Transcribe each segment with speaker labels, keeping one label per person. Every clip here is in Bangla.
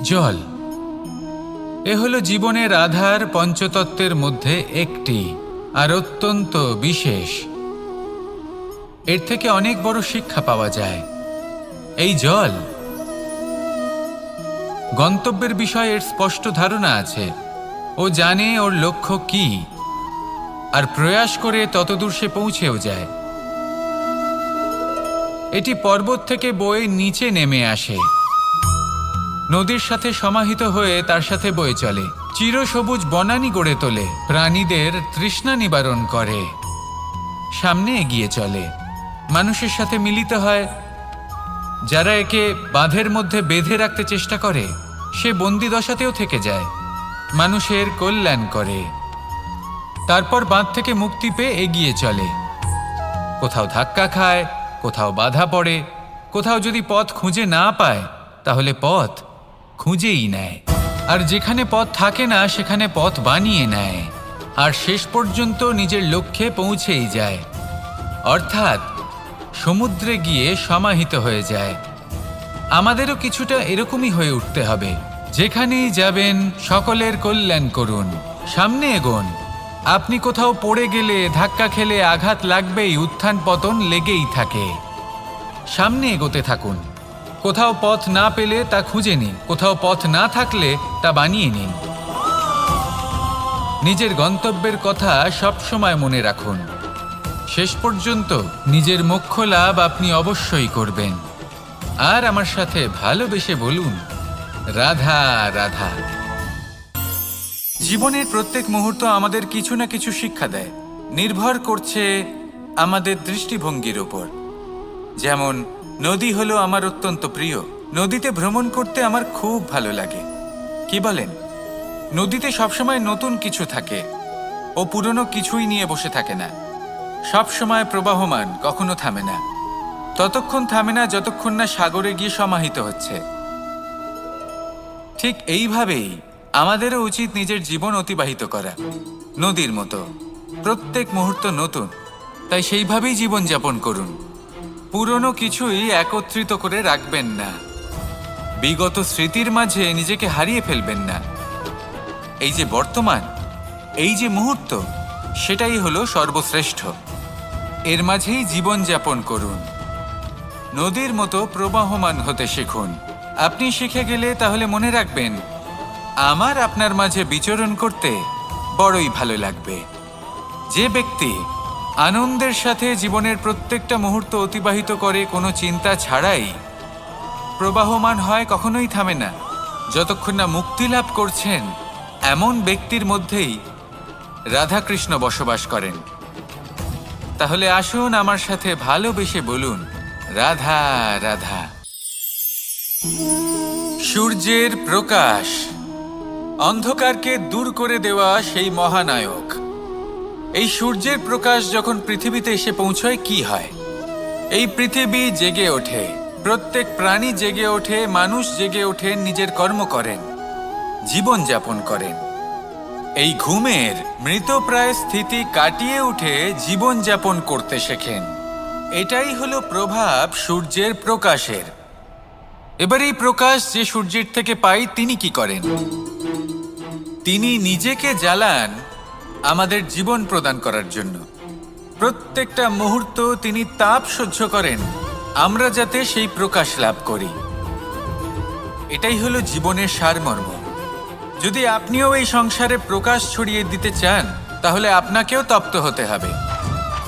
Speaker 1: জল এ হলো জীবনের আধার পঞ্চতত্ত্বের মধ্যে একটি, আর অত্যন্ত বিশেষ। এর থেকে অনেক বড় শিক্ষা পাওয়া যায়। এই জল গন্তব্যের বিষয়ে এর স্পষ্ট ধারণা আছে। ও জানে ওর লক্ষ্য কি, আর প্রয়াস করে ততদূর সে পৌঁছেও যায়। এটি পর্বত থেকে বয়ে নিচে নেমে আসে, নদীর সাথে সমাহিত হয়ে তার সাথে বয়ে চলে, চিরসবুজ বনানী গড়ে তোলে, প্রাণীদের তৃষ্ণা নিবারণ করে, সামনে এগিয়ে চলে, মানুষের সাথে মিলিত হয়। যারা একে বাঁধের মধ্যে বেঁধে রাখতে চেষ্টা করে, সে বন্দি দশাতেও থেকে যায়, মানুষের কল্যাণ করে। তারপর বাঁধ থেকে মুক্তি পেয়ে এগিয়ে চলে, কোথাও ধাক্কা খায়, কোথাও বাধা পড়ে, কোথাও যদি পথ খুঁজে না পায় তাহলে পথ খুঁজেই নেয়, আর যেখানে পথ থাকে না সেখানে পথ বানিয়ে নেয়, আর শেষ পর্যন্ত নিজের লক্ষ্যে পৌঁছেই যায়, অর্থাৎ সমুদ্রে গিয়ে সমাহিত হয়ে যায়। আমাদেরও কিছুটা এরকমই হয়ে উঠতে হবে। যেখানেই যাবেন সকলের কল্যাণ করুন, সামনে এগোন। আপনি কোথাও পড়ে গেলে, ধাক্কা খেলে আঘাত লাগবেই, উত্থান পতন লেগেই থাকে। সামনে এগোতে থাকুন। কোথাও পথ না পেলে তা খুঁজে নিন, কোথাও পথ না থাকলে তা বানিয়ে নিন। নিজের গন্তব্যের কথা সবসময় মনে রাখুন। শেষ পর্যন্ত নিজের মোক্ষ লাভ আপনি অবশ্যই করবেন। আর আমার সাথে ভালোবেসে বলুন, রাধা রাধা। জীবনের প্রত্যেক মুহূর্ত আমাদের কিছু না কিছু শিক্ষা দেয়, নির্ভর করছে আমাদের দৃষ্টিভঙ্গির ওপর। যেমন নদী হলো আমার অত্যন্ত প্রিয়। নদীতে ভ্রমণ করতে আমার খুব ভালো লাগে। কি বলেন? নদীতে সবসময় নতুন কিছু থাকে, ও পুরনো কিছুই নিয়ে বসে থাকে না। সবসময় প্রবাহমান, কখনো থামে না। ততক্ষণ থামে না যতক্ষণ না সাগরে গিয়ে সমাহিত হচ্ছে। ঠিক এইভাবেই আমাদেরও উচিত নিজের জীবন অতিবাহিত করা, নদীর মতো। প্রত্যেক মুহূর্ত নতুন, তাই সেইভাবেই জীবন যাপন করুন। পুরনো কিছুই একত্রিত করে রাখবেন না, বিগত স্মৃতির মাঝে নিজেকে হারিয়ে ফেলবেন না। এই যে বর্তমান, এই যে মুহূর্ত, সেটাই হলো সর্বশ্রেষ্ঠ। এর মাঝেই জীবন যাপন করুন, নদীর মতো প্রবাহমান হতে শিখুন। আপনি শিখে গেলে তাহলে মনে রাখবেন, আমার আপনার মাঝে বিচরণ করতে বড়ই ভালো লাগবে। যে ব্যক্তি আনন্দের সাথে জীবনের প্রত্যেকটা মুহূর্ত অতিবাহিত করে, কোনো চিন্তা ছাড়াই প্রবাহমান হয়, কখনোই থামে না, যতক্ষণ না মুক্তি লাভ করছেন, এমন ব্যক্তির মধ্যেই রাধাকৃষ্ণ বসবাস করেন। তাহলে আসুন আমার সাথে ভালোবেসে বলুন, রাধা রাধা। সূর্যের প্রকাশ অন্ধকারকে দূর করে দেওয়া সেই মহানায়ক। এই সূর্যের প্রকাশ যখন পৃথিবীতে এসে পৌঁছয়, কি হয়? এই পৃথিবী জেগে ওঠে, প্রত্যেক প্রাণী জেগে ওঠে, মানুষ জেগে ওঠেন, নিজের কর্ম করেন, জীবন যাপন করেন। এই ঘুমের মৃতপ্রায় স্থিতি কাটিয়ে উঠে জীবন যাপন করতে শেখেন। এটাই হলো প্রভাব সূর্যের প্রকাশের। এবার এই প্রকাশ যে সূর্যের থেকে পাই, তিনি কি করেন? তিনি নিজেকে জ্বালান আমাদের জীবন প্রদান করার জন্য। প্রত্যেকটা মুহূর্ত তিনি তাপ সহ্য করেন, আমরা যাতে সেই প্রকাশ লাভ করি। এটাই হলো জীবনের সারমর্ম। যদি আপনিও এই সংসারে প্রকাশ ছড়িয়ে দিতে চান, তাহলে আপনাকেও তপ্ত হতে হবে,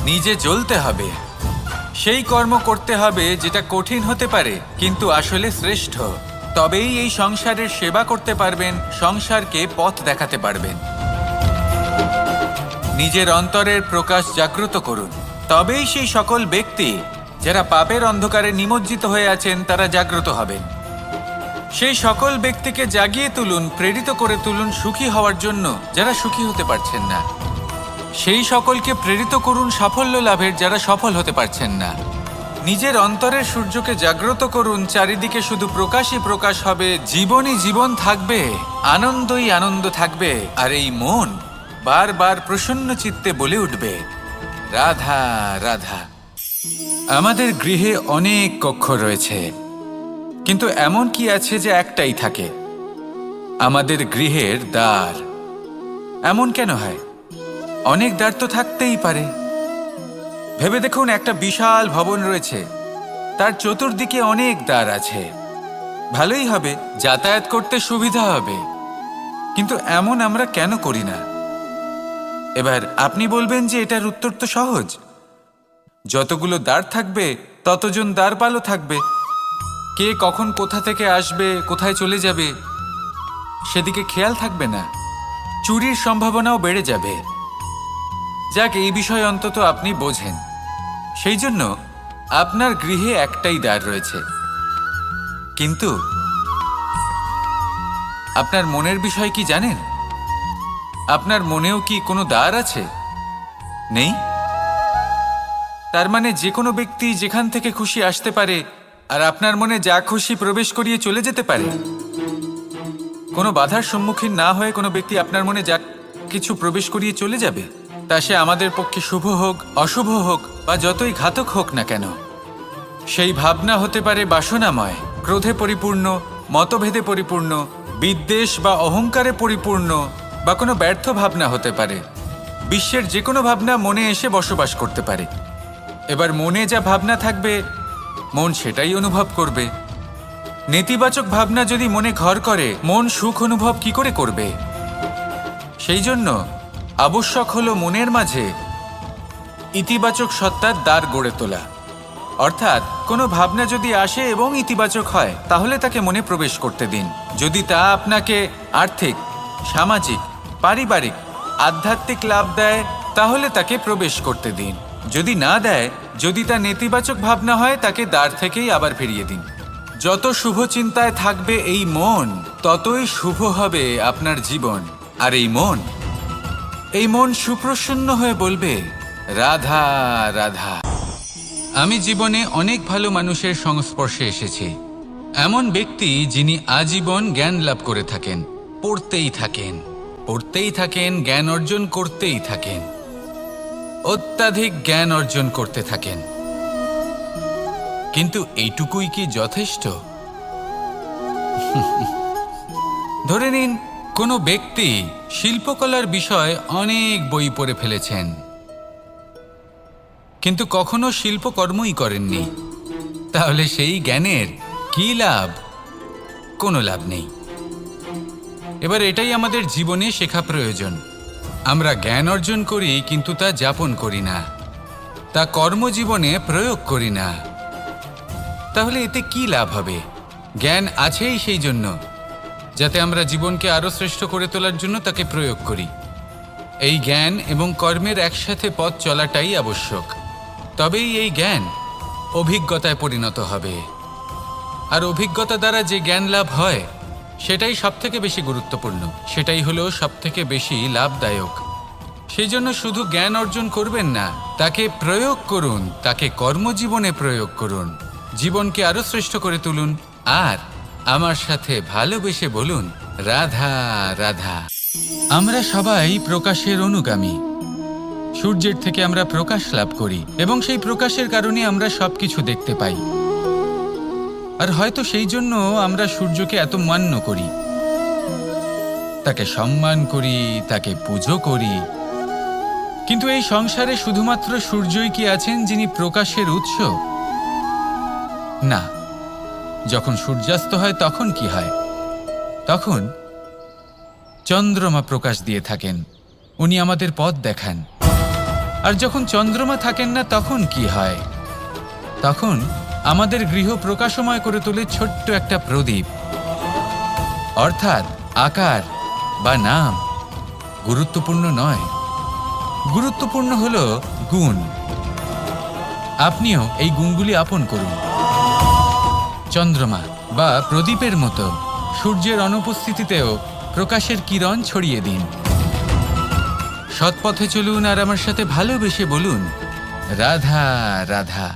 Speaker 1: নিজে জ্বলতে হবে, সেই কর্ম করতে হবে যেটা কঠিন হতে পারে কিন্তু আসলে শ্রেষ্ঠ। তবেই এই সংসারের সেবা করতে পারবেন, সংসারকে পথ দেখাতে পারবেন। নিজের অন্তরের প্রকাশ জাগ্রত করুন, তবেই সেই সকল ব্যক্তি যারা পাপের অন্ধকারে নিমজ্জিত হয়ে আছেন, তারা জাগ্রত হবেন। সেই সকল ব্যক্তিকে জাগিয়ে তুলুন, প্রেরিত করে তুলুন সুখী হওয়ার জন্য, যারা সুখী হতে পারছেন না। সেই সকলকে প্রেরিত করুন সাফল্য লাভের, যারা সফল হতে পারছেন না। নিজের অন্তরের সূর্যকে জাগ্রত করুন, চারিদিকে শুধু প্রকাশই প্রকাশ হবে, জীবনই জীবন থাকবে, আনন্দই আনন্দ থাকবে, আর এই মন বারবার প্রসন্ন চিত্তে বলে উঠবে, রাধা রাধা। আমাদের গৃহে অনেক কক্ষ রয়েছে, কিন্তু এমন কি আছে যে একটাই থাকে? আমাদের গৃহের দ্বার। এমন কেন হয়? অনেক দ্বার তো থাকতেই পারে। ভেবে দেখুন, একটা বিশাল ভবন রয়েছে, তার চতুর্দিকে অনেক দ্বার আছে। ভালোই হবে, যাতায়াত করতে সুবিধা হবে, কিন্তু এমন আমরা কেন করি না? এবার আপনি বলবেন যে এটার উত্তর তো সহজ, যতগুলো দ্বার থাকবে ততজন দ্বারপালও থাকবে। কে কখন কোথা থেকে আসবে, কোথায় চলে যাবে সেদিকে খেয়াল থাকবে না, চুরির সম্ভাবনাও বেড়ে যাবে। যাক, এই বিষয়ে অন্তত আপনি বোঝেন। সেই জন্য আপনার গৃহে একটাই দ্বার রয়েছে, কিন্তু আপনার মনের বিষয় কি জানেন? আপনার মনেও কি কোনো দ্বার আছে? নেই? তার মানে যে কোনো ব্যক্তি যেখান থেকে খুশি আসতে পারে, আর আপনার মনে যা খুশি প্রবেশ করিয়ে চলে যেতে পারে। কোনো বাধার সম্মুখীন না হয়ে কোনো ব্যক্তি আপনার মনে যা কিছু প্রবেশ করিয়ে চলে যাবে, তা সে আমাদের পক্ষে শুভ হোক, অশুভ হোক বা যতই ঘাতক হোক না কেন। সেই ভাবনা হতে পারে বাসনাময়, ক্রোধে পরিপূর্ণ, মতভেদে পরিপূর্ণ, বিদ্বেষ বা অহংকারে পরিপূর্ণ, বা কোনো ব্যর্থ ভাবনা হতে পারে। বিশ্বের যে কোনো ভাবনা মনে এসে বসবাস করতে পারে। এবার মনে যা ভাবনা থাকবে, মন সেটাই অনুভব করবে। নেতিবাচক ভাবনা যদি মনে ঘর করে, মন সুখ অনুভব কি করে করবে? সেই জন্য আবশ্যক হলো মনের মাঝে ইতিবাচক সত্তার দ্বার গড়ে তোলা। অর্থাৎ কোনো ভাবনা যদি আসে এবং ইতিবাচক হয়, তাহলে তাকে মনে প্রবেশ করতে দিন। যদি তা আপনাকে আর্থিক, সামাজিক, পারিবারিক, আধ্যাত্মিক লাভ দেয়, তাহলে তাকে প্রবেশ করতে দিন। যদি না দেয়, যদি তা নেতিবাচক ভাবনা হয়, তাকে দ্বার থেকেই আবার ফিরিয়ে দিন। যত শুভ চিন্তায় থাকবে এই মন, ততই শুভ হবে আপনার জীবন। আর এই মন সুপ্রসন্ন হয়ে বলবে, রাধা রাধা। আমি জীবনে অনেক ভালো মানুষের সংস্পর্শে এসেছি। এমন ব্যক্তি যিনি আজীবন জ্ঞান লাভ করে থাকেন, পড়তেই থাকেন, জ্ঞান অর্জন করতেই থাকেন, অত্যাধিক জ্ঞান অর্জন করতে থাকেন। কিন্তু এইটুকুই কি যথেষ্ট? ধরে নিন, কোনো ব্যক্তি শিল্পকলার বিষয়ে অনেক বই পড়ে ফেলেছেন, কিন্তু কখনো শিল্পকর্মই করেননি। তাহলে সেই জ্ঞানের কি লাভ? কোনো লাভ নেই। এবার এটাই আমাদের জীবনে শেখা প্রয়োজন। আমরা জ্ঞান অর্জন করি, কিন্তু তা যাপন করি না, তা কর্মজীবনে প্রয়োগ করি না। তাহলে এতে কি লাভ হবে? জ্ঞান আছেই সেই জন্য যাতে আমরা জীবনকে আরো শ্রেষ্ঠ করে তোলার জন্য তাকে প্রয়োগ করি। এই জ্ঞান এবং কর্মের একসাথে পথ চলাটাই আবশ্যক। তবেই এই জ্ঞান অভিজ্ঞতায় পরিণত হবে। আর অভিজ্ঞতা দ্বারা যে জ্ঞান লাভ হয়, সেটাই সবথেকে বেশি গুরুত্বপূর্ণ, সেটাই হলো সবথেকে বেশি লাভদায়ক। সেই জন্য শুধু জ্ঞান অর্জন করবেন না, তাকে প্রয়োগ করুন, তাকে কর্মজীবনে প্রয়োগ করুন, জীবনকে আরো শ্রেষ্ঠ করে তুলুন। আর আমার সাথে ভালোবেসে বলুন, রাধা রাধা। আমরা সবাই প্রকাশের অনুগামী। সূর্যের থেকে আমরা প্রকাশ লাভ করি এবং সেই প্রকাশের কারণে আমরা সবকিছু দেখতে পাই। আর হয়তো সেই জন্য আমরা সূর্যকে এত মান্য করি, তাকে সম্মান করি, তাকে পুজো করি। কিন্তু এই সংসারে শুধুমাত্র সূর্যই কি আছেন যিনি প্রকাশের উৎস? না। যখন সূর্যাস্ত হয় তখন কি হয়? তখন চন্দ্রমা প্রকাশ দিয়ে থাকেন, উনি আমাদের পথ দেখান। আর যখন চন্দ্রমা থাকেন না, তখন কি হয়? তখন আমাদের গৃহ প্রকাশময় করে তোলে ছোট্ট একটা প্রদীপ। অর্থাৎ আকার বা নাম গুরুত্বপূর্ণ নয়, গুরুত্বপূর্ণ হলো গুণ। আপনিও এই গুণগুলি আপন করুন। চন্দ্রমা বা প্রদীপের মতো সূর্যের অনুপস্থিতিতেও প্রকাশের কিরণ ছড়িয়ে দিন। সৎপথে চলুন আর আমার সাথে ভালোবেসে বলুন, রাধা রাধা।